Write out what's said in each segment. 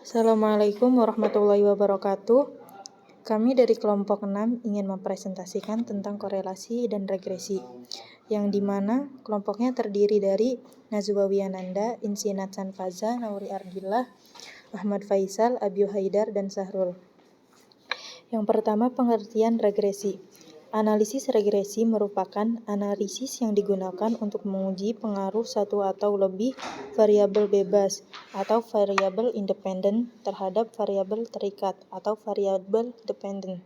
Assalamualaikum warahmatullahi wabarakatuh. Kami dari kelompok 6 ingin mempresentasikan tentang korelasi dan regresi, yang dimana kelompoknya terdiri dari Nazwa Wiananda, Insinat Sanfaza, Nauri Ardillah, Ahmad Faisal, Abiyu Haidar, dan Sahrul. Yang pertama, pengertian regresi. Analisis regresi merupakan analisis yang digunakan untuk menguji pengaruh satu atau lebih variabel bebas atau variabel independen terhadap variabel terikat atau variabel dependen.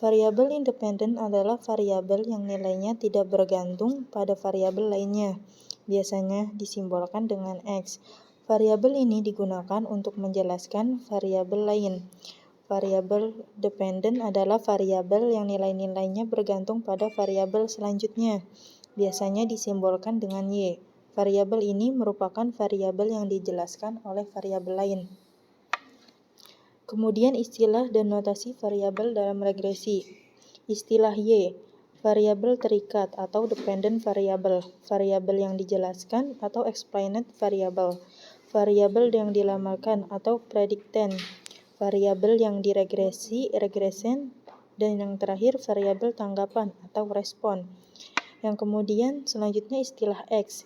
Variabel independen adalah variabel yang nilainya tidak bergantung pada variabel lainnya, biasanya disimbolkan dengan X. Variabel ini digunakan untuk menjelaskan variabel lain. Variabel dependen adalah variabel yang nilai-nilainya bergantung pada variabel selanjutnya, biasanya disimbolkan dengan Y. Variabel ini merupakan variabel yang dijelaskan oleh variabel lain. Kemudian istilah dan notasi variabel dalam regresi. Istilah Y, variabel terikat atau dependent variable, variabel yang dijelaskan atau explained variable, variabel yang dilamakan atau predicate, variabel yang diregresi, regresen, dan yang terakhir variabel tanggapan atau respon. Yang kemudian selanjutnya istilah X,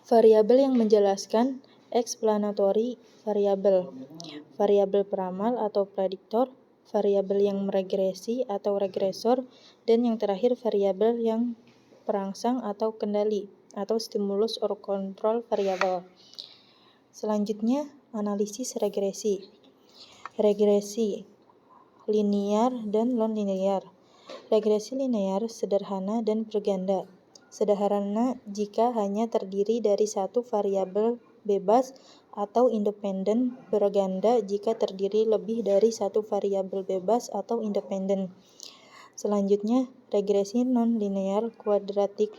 variabel yang menjelaskan, explanatory variable, variabel peramal atau prediktor, variabel yang meregresi atau regresor, dan yang terakhir variabel yang perangsang atau kendali atau stimulus or control variable. Selanjutnya analisis regresi. Regresi linear dan non-linear. Regresi linear sederhana dan berganda. Sederhana jika hanya terdiri dari satu variabel bebas atau independen, berganda jika terdiri lebih dari satu variabel bebas atau independen. Selanjutnya, regresi non-linear, kuadratik,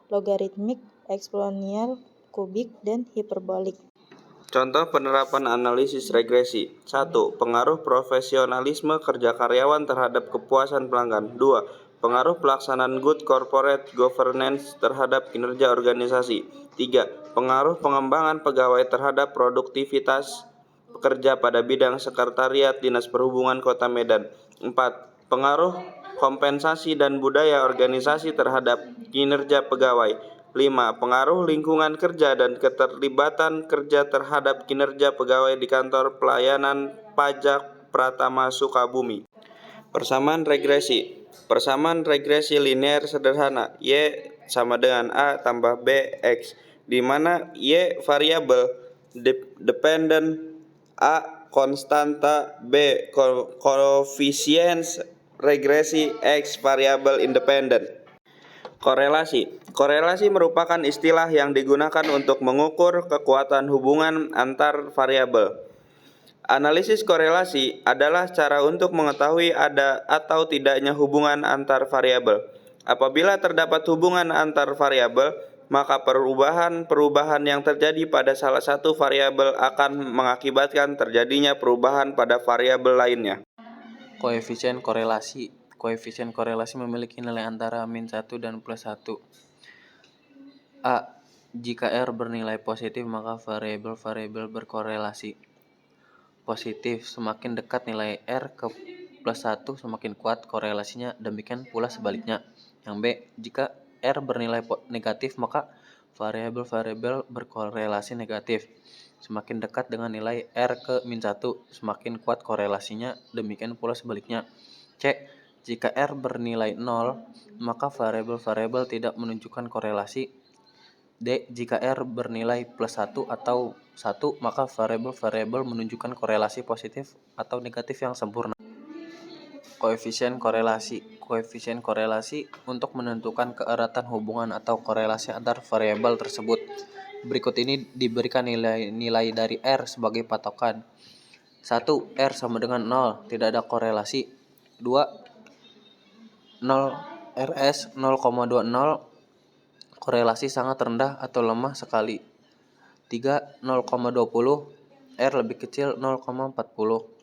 logaritmik, eksponensial, kubik, dan hiperbolik. Contoh penerapan analisis regresi. 1. Pengaruh profesionalisme kerja karyawan terhadap kepuasan pelanggan. 2. Pengaruh pelaksanaan good corporate governance terhadap kinerja organisasi. 3. Pengaruh pengembangan pegawai terhadap produktivitas pekerja pada bidang sekretariat Dinas Perhubungan Kota Medan. 4. Pengaruh kompensasi dan budaya organisasi terhadap kinerja pegawai. 5. Pengaruh lingkungan kerja dan keterlibatan kerja terhadap kinerja pegawai di kantor pelayanan pajak Pratama Sukabumi. Persamaan regresi. Persamaan regresi linear sederhana. Y sama dengan A tambah B X, di mana Y variabel dependent, A konstanta, B koefisiens regresi, X variabel independen. Korelasi. Korelasi merupakan istilah yang digunakan untuk mengukur kekuatan hubungan antar variabel. Analisis korelasi adalah cara untuk mengetahui ada atau tidaknya hubungan antar variabel. Apabila terdapat hubungan antar variabel, maka perubahan yang terjadi pada salah satu variabel akan mengakibatkan terjadinya perubahan pada variabel lainnya. Koefisien korelasi. Koefisien korelasi memiliki nilai antara -1 dan +1. A. Jika R bernilai positif, maka variabel-variabel berkorelasi positif. Semakin dekat nilai R ke +1, semakin kuat korelasinya, demikian pula sebaliknya. Yang B. Jika R bernilai negatif, maka variabel-variabel berkorelasi negatif. Semakin dekat dengan nilai R ke -1, semakin kuat korelasinya, demikian pula sebaliknya. C. Jika R bernilai 0, maka variabel-variabel tidak menunjukkan korelasi. D. Jika R bernilai +1 atau 1, maka variabel-variabel menunjukkan korelasi positif atau negatif yang sempurna. Koefisien korelasi. Koefisien korelasi untuk menentukan keeratan hubungan atau korelasi antar variabel tersebut. Berikut ini diberikan nilai dari R sebagai patokan. 1. R sama dengan 0, tidak ada korelasi. 2. 0 RS 0,20, korelasi sangat rendah atau lemah sekali. 3. 0,20, R lebih kecil 0,40,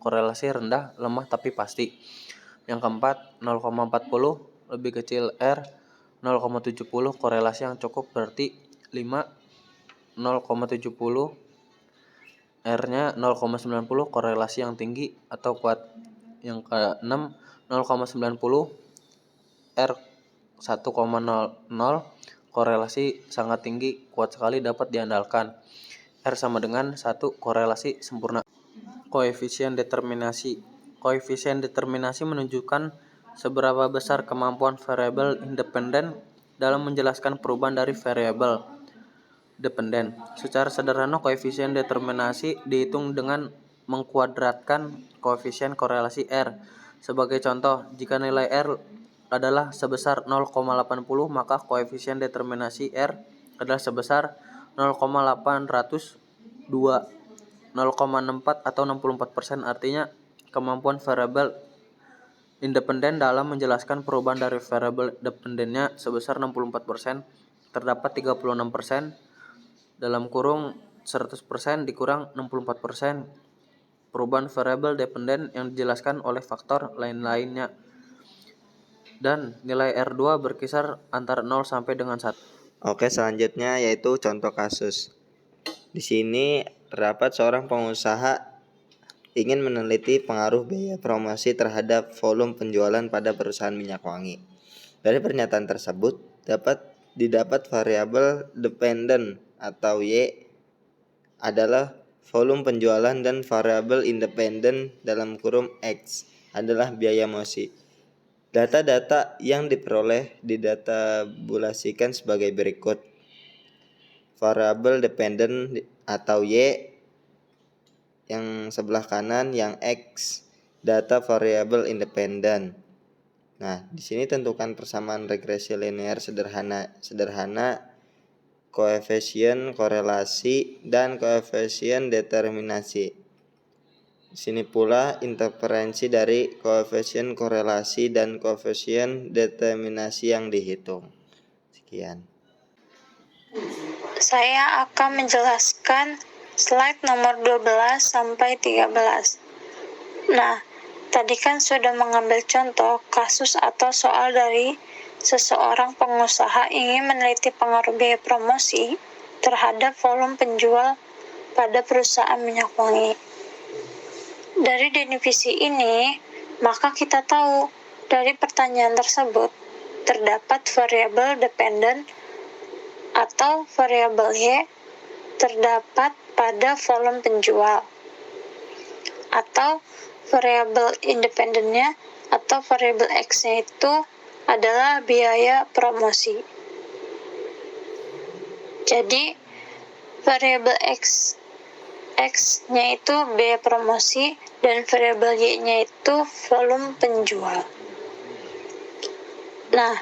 korelasi rendah, lemah tapi pasti. Yang keempat, 0,40 lebih kecil R 0,70, korelasi yang cukup berarti 5. 0,70 R-nya 0,90 korelasi yang tinggi atau kuat. Yang ke-6 0,90 R 1,00 korelasi sangat tinggi, kuat sekali, dapat diandalkan. R sama dengan 1 korelasi sempurna. Koefisien determinasi. Koefisien determinasi menunjukkan seberapa besar kemampuan variabel independen dalam menjelaskan perubahan dari variabel dependen. Secara sederhana, koefisien determinasi dihitung dengan mengkuadratkan koefisien korelasi R. Sebagai contoh, jika nilai R adalah sebesar 0,80, maka koefisien determinasi R adalah sebesar 0,802, 0,64 atau 64%. Artinya, kemampuan variabel independen dalam menjelaskan perubahan dari variabel dependennya sebesar 64%, terdapat 36%, dalam kurung 100% dikurang 64%, perubahan variabel dependen yang dijelaskan oleh faktor lain-lainnya. Dan nilai R2 berkisar antara 0 sampai dengan 1. Oke, selanjutnya yaitu contoh kasus. Di sini terdapat seorang pengusaha ingin meneliti pengaruh biaya promosi terhadap volume penjualan pada perusahaan minyak wangi. Dari pernyataan tersebut didapat variabel dependen atau Y adalah volume penjualan dan variabel independen dalam kurung X adalah biaya promosi. Data-data yang diperoleh didatabulasikan sebagai berikut. Variabel dependen atau Y yang sebelah kanan, yang X data variabel independen. Nah, di sini tentukan persamaan regresi linear sederhana, koefisien korelasi dan koefisien determinasi. Di sini pula interferensi dari koefisien korelasi dan koefisien determinasi yang dihitung. Sekian. Saya akan menjelaskan slide nomor 12 sampai 13. Nah, tadi kan sudah mengambil contoh kasus atau soal dari seseorang pengusaha ingin meneliti pengaruh biaya promosi terhadap volume penjual pada perusahaan minyak wangi. Dari definisi ini, maka kita tahu dari pertanyaan tersebut terdapat variabel dependen atau variabel Y terdapat pada volume penjual, atau variabel independennya atau variabel X-nya itu adalah biaya promosi. Jadi variabel X-nya itu biaya promosi dan variabel Y-nya itu volume penjual. Nah,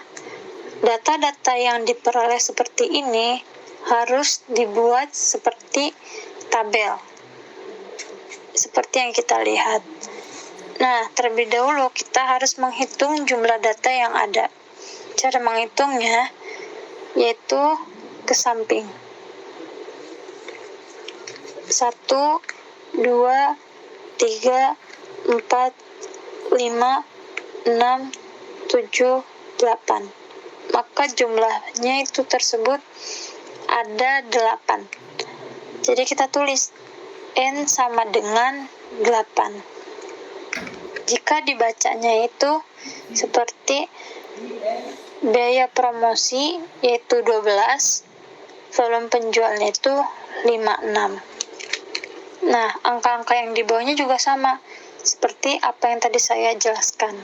data-data yang diperoleh seperti ini harus dibuat seperti tabel, seperti yang kita lihat. Nah, terlebih dahulu kita harus menghitung jumlah data yang ada. Cara menghitungnya yaitu ke samping. 1, 2, 3, 4, 5, 6, 7, 8. Maka jumlahnya itu tersebut ada 8. Jadi kita tulis N sama dengan 8. Jika dibacanya itu seperti biaya promosi yaitu 12, volume penjualnya itu 56. Nah, angka-angka yang di bawahnya juga sama seperti apa yang tadi saya jelaskan.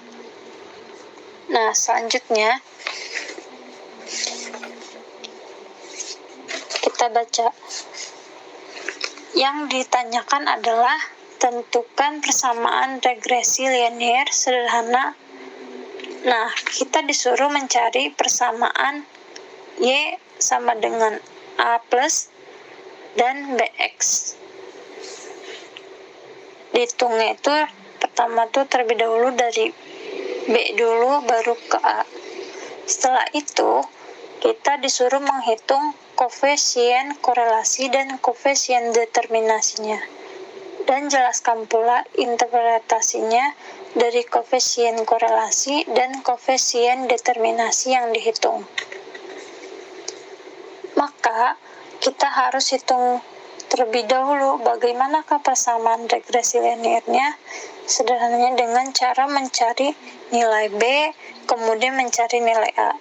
Nah, selanjutnya kita baca. Yang ditanyakan adalah tentukan persamaan regresi linear sederhana. Nah, kita disuruh mencari persamaan Y sama dengan A plus dan BX. Dihitungnya itu pertama tuh terlebih dahulu dari B dulu baru ke A. Setelah itu, kita disuruh menghitung koefisien korelasi dan koefisien determinasinya. Dan jelaskan pula interpretasinya dari koefisien korelasi dan koefisien determinasi yang dihitung. Maka, kita harus hitung Terlebih dahulu, bagaimanakah persamaan regresi liniernya? Sederhananya dengan cara mencari nilai B, kemudian mencari nilai A.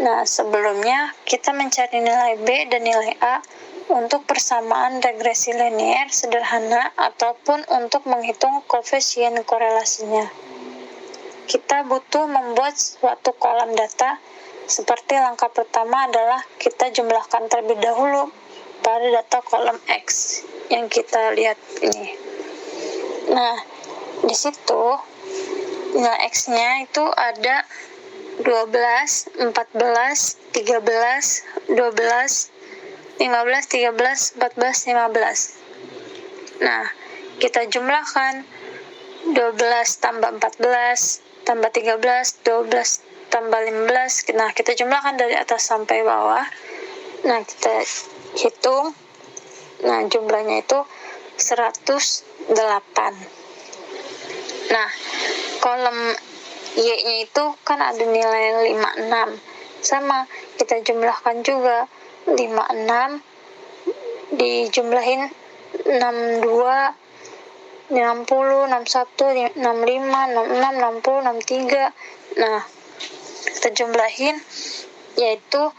Nah, sebelumnya kita mencari nilai B dan nilai A untuk persamaan regresi linier sederhana ataupun untuk menghitung koefisien korelasinya. Kita butuh membuat suatu kolom data. Seperti langkah pertama adalah kita jumlahkan terlebih dahulu pada data kolom X yang kita lihat ini. Nah, di situ nilai X-nya itu ada 12, 14, 13, 12, 15, 13, 14, 15. Nah, kita jumlahkan 12 tambah 14 tambah 13, 12 tambah 15. Nah, kita jumlahkan dari atas sampai bawah. Nah, kita hitung. Nah, jumlahnya itu 108. Nah, kolom Y-nya itu kan ada nilai 56. Sama, kita jumlahkan juga 56 dijumlahin 62, 60, 61, 65, 66, 60, 63. Nah, kita jumlahin yaitu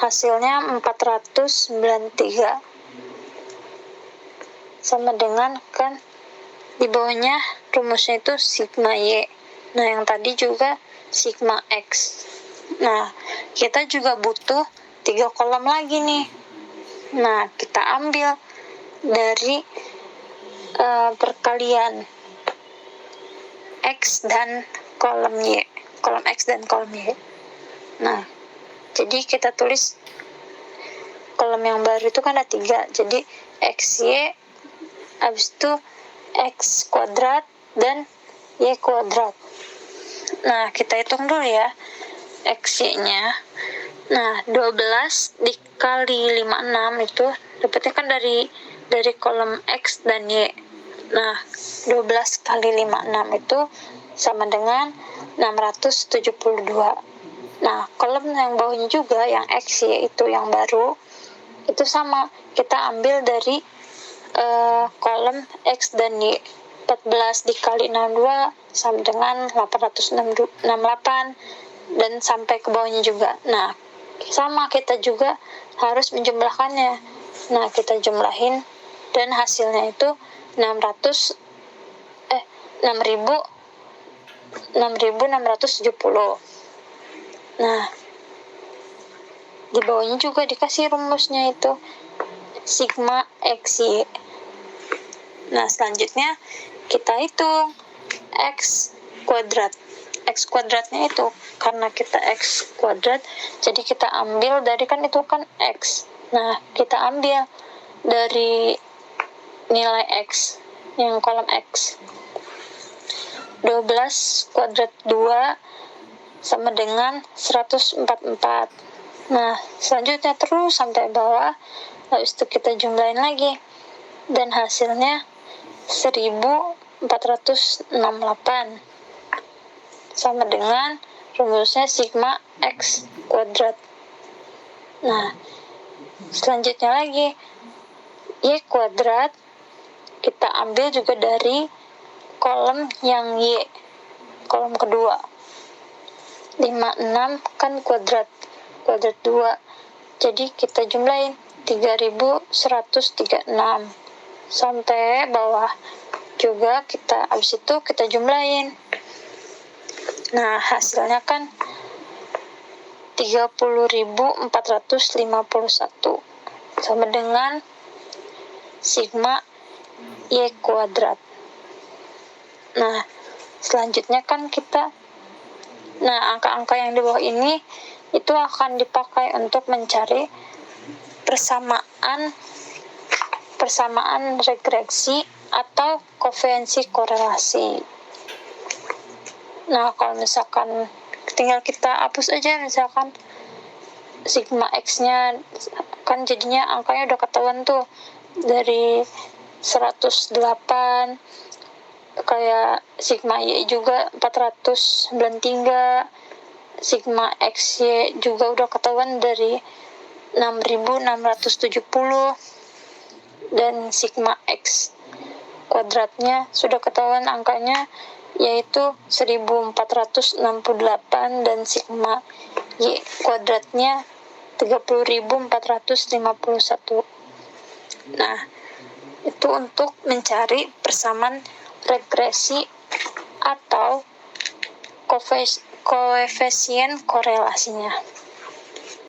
hasilnya 493. Sama dengan kan di bawahnya rumusnya itu sigma Y. Nah, yang tadi juga sigma X. Nah, kita juga butuh 3 kolom lagi nih. Nah, kita ambil dari perkalian X dan kolom Y. Kolom X dan kolom Y. Nah, jadi kita tulis kolom yang baru itu kan ada 3. Jadi XY, habis itu X kuadrat dan Y kuadrat. Nah, kita hitung dulu ya XY-nya. Nah, 12 dikali 56 itu dapatnya kan dari kolom X dan Y. Nah, 12 kali 56 itu sama dengan 672. Nah, kolom yang bawahnya juga yang X, Y itu yang baru, itu sama. Kita ambil dari kolom X dan Y. 14 dikali 62 sama dengan 868 dan sampai ke bawahnya juga. Nah, sama kita juga harus menjumlahkannya. Nah, kita jumlahin dan hasilnya itu 6.670. Nah, di bawahnya juga dikasih rumusnya itu sigma XY. Nah, selanjutnya kita hitung X kuadrat. X kuadratnya itu karena kita X kuadrat, jadi kita ambil dari kan itu kan X. Nah, kita ambil dari nilai X yang kolom X. 12 kuadrat 2 sama dengan 144. Nah, selanjutnya terus sampai bawah. Habis itu kita jumlahin lagi dan hasilnya 1468 sama dengan rumusnya sigma X kuadrat. Nah, selanjutnya lagi Y kuadrat kita ambil juga dari kolom yang Y, kolom kedua. 56 kan kuadrat 2, jadi kita jumlahin 3136 sampai bawah juga. Kita habis itu kita jumlahin. Nah, hasilnya kan 30.451 sama dengan sigma Y kuadrat. Nah, selanjutnya kan angka-angka yang di bawah ini itu akan dipakai untuk mencari persamaan regresi atau koefisien korelasi. Nah, kalau misalkan tinggal kita hapus aja, misalkan sigma X-nya kan jadinya angkanya udah ketahuan tuh dari 108, kayak sigma Y juga 493, sigma XY juga udah ketahuan dari 6.670. dan sigma X. Kuadratnya sudah ketahuan angkanya, yaitu 1468, dan sigma Y kuadratnya 30.451. Nah, itu untuk mencari persamaan regresi atau koefisien korelasinya.